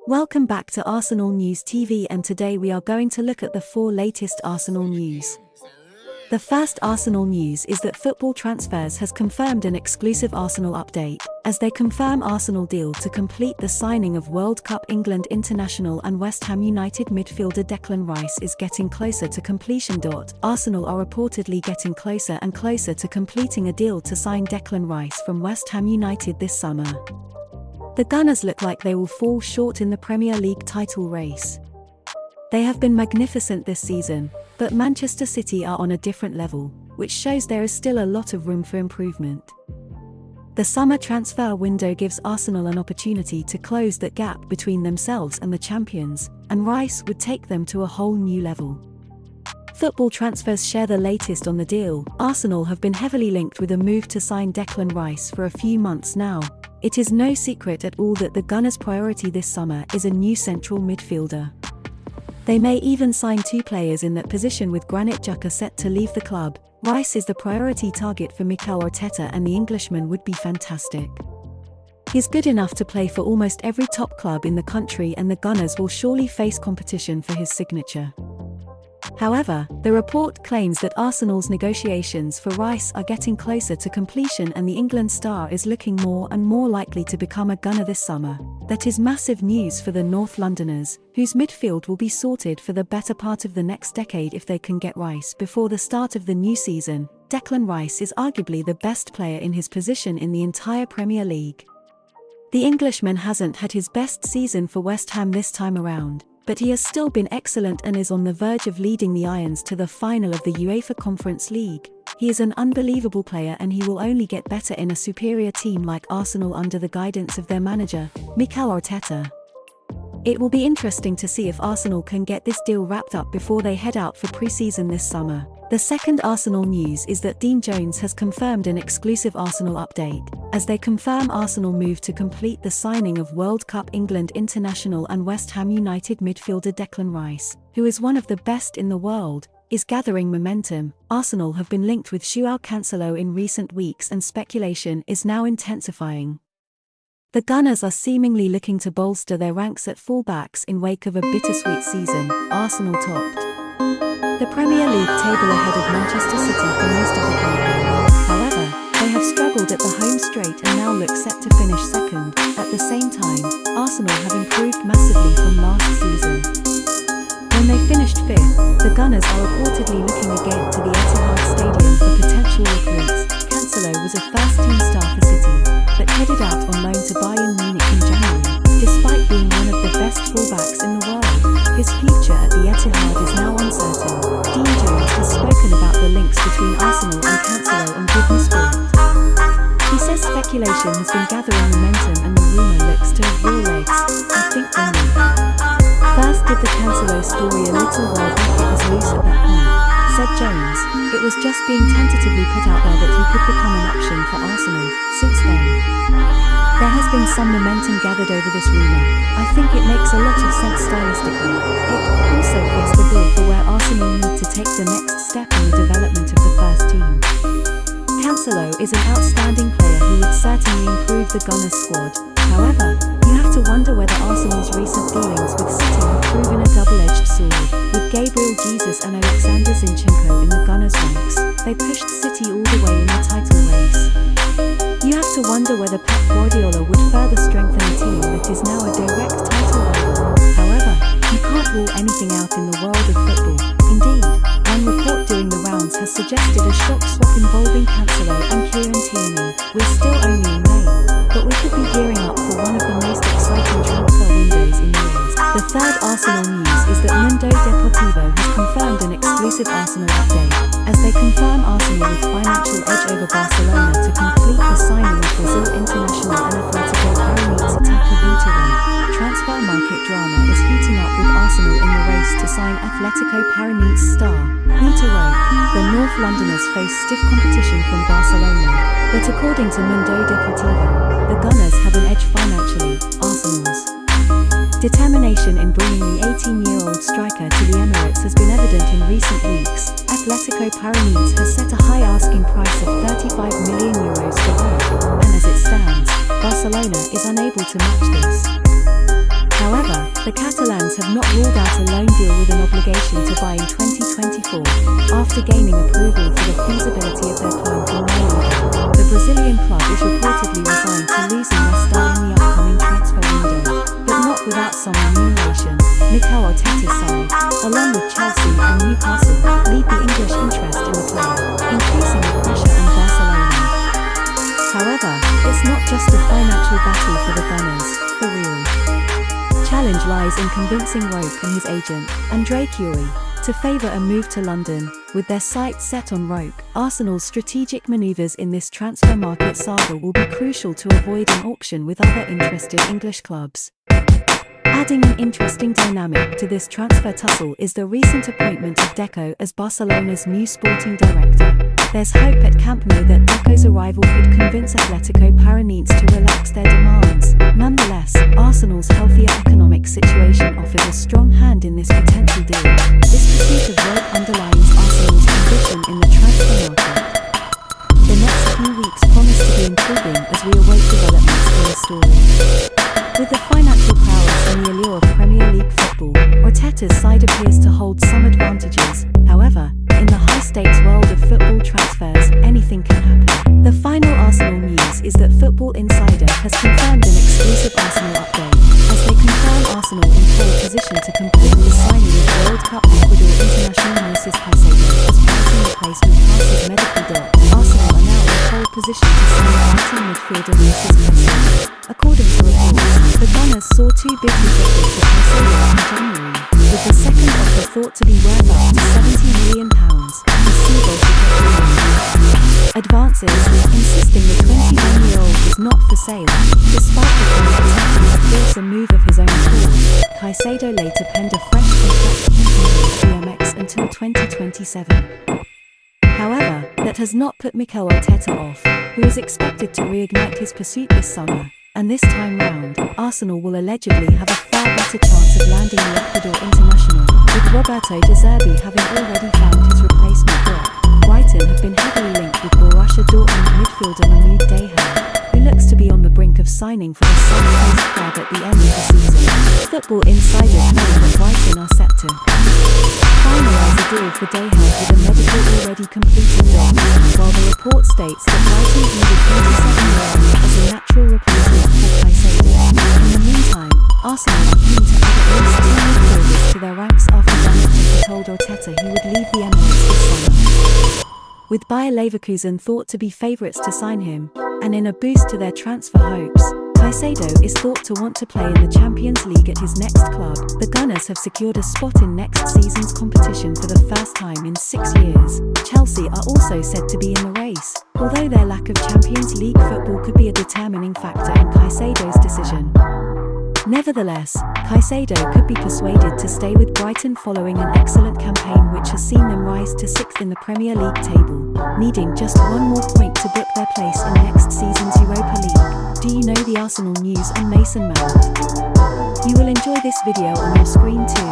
Welcome back to Arsenal News TV, and today we are going to look at the 4 latest Arsenal news. The first Arsenal news is that Football Transfers has confirmed an exclusive Arsenal update, as they confirm Arsenal deal to complete the signing of World Cup England international and West Ham United midfielder Declan Rice is getting closer to completion. Arsenal are reportedly getting closer and closer to completing a deal to sign Declan Rice from West Ham United this summer. The Gunners look like they will fall short in the Premier League title race. They have been magnificent this season, but Manchester City are on a different level, which shows there is still a lot of room for improvement. The summer transfer window gives Arsenal an opportunity to close that gap between themselves and the champions, and Rice would take them to a whole new level. Football Transfers share the latest on the deal. Arsenal have been heavily linked with a move to sign Declan Rice for a few months now. It is no secret at all that the Gunners' priority this summer is a new central midfielder. They may even sign 2 players in that position, with Granit Xhaka set to leave the club. Rice is the priority target for Mikel Arteta, and the Englishman would be fantastic. He's good enough to play for almost every top club in the country, and the Gunners will surely face competition for his signature. However, the report claims that Arsenal's negotiations for Rice are getting closer to completion, and the England star is looking more and more likely to become a Gunner this summer. That is massive news for the North Londoners, whose midfield will be sorted for the better part of the next decade if they can get Rice before the start of the new season. Declan Rice is arguably the best player in his position in the entire Premier League. The Englishman hasn't had his best season for West Ham this time around, but he has still been excellent and is on the verge of leading the Irons to the final of the UEFA Conference League. He is an unbelievable player, and he will only get better in a superior team like Arsenal under the guidance of their manager, Mikel Arteta. It will be interesting to see if Arsenal can get this deal wrapped up before they head out for pre-season this summer. The second Arsenal news is that Dean Jones has confirmed an exclusive Arsenal update, as they confirm Arsenal move to complete the signing of World Cup England international and West Ham United midfielder Declan Rice, who is one of the best in the world, is gathering momentum. Arsenal have been linked with Joao Cancelo in recent weeks, and speculation is now intensifying. The Gunners are seemingly looking to bolster their ranks at fullbacks in wake of a bittersweet season. Arsenal topped the Premier League table ahead of Manchester City for most of the campaign. However, they have struggled at the home straight and now look set to finish second. At the same time, Arsenal have improved massively from last season. When they finished 5th, the Gunners are reportedly looking again to the Etihad Stadium for potential recruits. Cancelo was a first-team star for City, but headed out on loan to Bayern Munich in January. Despite being one of the best fullbacks in the world, his future at the Etihad is now uncertain. Dean Jones has spoken about the links between Arsenal and Cancelo on Goodness Sport. He says speculation has been gathering momentum and the rumour looks to have real legs. I think they will. First did the Cancelo story a little while back. It was loose at that point, said Jones. It was just being tentatively put out there that he could become an option for Arsenal. Since then, there has been some momentum gathered over this rumour. I think it makes a lot of sense stylistically. It also fits the bill for where Arsenal need to take the next step in the development of the first team. Cancelo is an outstanding player who would certainly improve the Gunners squad. However, you have to wonder whether Arsenal's recent dealings with City have proven a double-edged sword. With Gabriel Jesus and Alexander Zinchenko in the Gunners' ranks, they pushed City all the way in the title race. You have to wonder whether Pep Guardiola would further strengthen a team that is now a direct title rival. However, you can't rule anything out in the world of football. Indeed, one report doing the rounds has suggested a shock swap involving Cancelo and Kieran Tierney. We're still only in May, but we could be gearing up for one of the most exciting transfer windows in years. The third Arsenal news is that Mundo Deportivo has confirmed an exclusive Arsenal update, as they confirm Arsenal with financial edge over Barcelona to complete the signing of Brazil international and Atletico Paranaense attacker Vitor Roque. Transfer market drama is heating up with Arsenal in the race to sign Atletico Paranaense star Vitor Roque. The North Londoners face stiff competition from Barcelona, but according to Mundo Deportivo, the Gunners have an edge financially. Arsenal's determination in bringing the 18-year-old striker to the Emirates has been evident in recent weeks. Atletico Paranaense has set a high asking price of €35 million for Roque, and as it stands, Barcelona is unable to match this. However, the Catalans have not ruled out a loan deal with an obligation to buy in 2024, after gaining approval for the feasibility of their plan from La Liga. The Brazilian club is reportedly resigned to losing their star in the upcoming transfer window, but not without some remuneration. Mikel Arteta's side, along with Chelsea and Newcastle, lead the English interest in the player, increasing the pressure on Barcelona. However, it's not just a financial battle for the Gunners. The real challenge lies in convincing Roque and his agent, Andre Curie, to favour a move to London. With their sights set on Roque, Arsenal's strategic manoeuvres in this transfer market saga will be crucial to avoid an auction with other interested English clubs. Adding an interesting dynamic to this transfer tussle is the recent appointment of Deco as Barcelona's new sporting director. There's hope at Camp Nou that Deco's arrival could convince Atletico Paranaense to relax their demands. Nonetheless, Arsenal's healthier economic situation offers a strong hand in this potential deal. This pursuit of Roque underlines Arsenal's ambition in the transfer market. The next few weeks promise to be intriguing as we await developments in the story. With the financial prowess and the allure of Premier League football, Arteta's side appears to hold some advantages. However, in the high-stakes world of football transfers, anything can happen. The final Arsenal news is that Football Insider has confirmed an exclusive Arsenal update, as they confirm Arsenal in pole position to complete the signing of World Cup Ecuador international Moises Caicedo as Brighton replacement passes medical doc. Arsenal are now in pole position to sign Brighton midfielder Moises Caicedo. According to reports, the Gunners saw two big offers for Caicedo in January, with the second offer thought to be worth up to £70 million. The Seagulls advances, insisting the 21-year-old is not for sale, despite the club attempting to force a move of his own accord. Caicedo later penned a fresh contract with BMX until 2027. However, that has not put Mikel Arteta off, who is expected to reignite his pursuit this summer. And this time round, Arsenal will allegedly have a far better chance of landing the Ecuador international, with Roberto De Zerbi having already found his replacement block. Brighton have been heavily linked with Borussia Dortmund midfielder Mahmoud Deha, who looks to be on the brink of signing for the seventh-place club at the end of the season. Football Insider claim that Brighton are set to finalise a deal for Deha with a medical already completed doc, while the report states that Brighton needed 27-year-old as a natural replacement for Caicedo. In the meantime, Arsenal are keen to add at least two midfielders to their ranks after Daniel told Arteta he would leave the Emirates this summer. With Bayer Leverkusen thought to be favourites to sign him, and in a boost to their transfer hopes, Caicedo is thought to want to play in the Champions League at his next club. The Gunners have secured a spot in next season's competition for the first time in 6 years. Chelsea are also said to be in the race, although their lack of Champions League football could be a determining factor in Caicedo's decision. Nevertheless, Caicedo could be persuaded to stay with Brighton following an excellent campaign which has seen them rise to 6th in the Premier League table, needing just one more point to book their place in next season's Europa League. Do you know the Arsenal news on Mason Mount? You will enjoy this video on your screen too.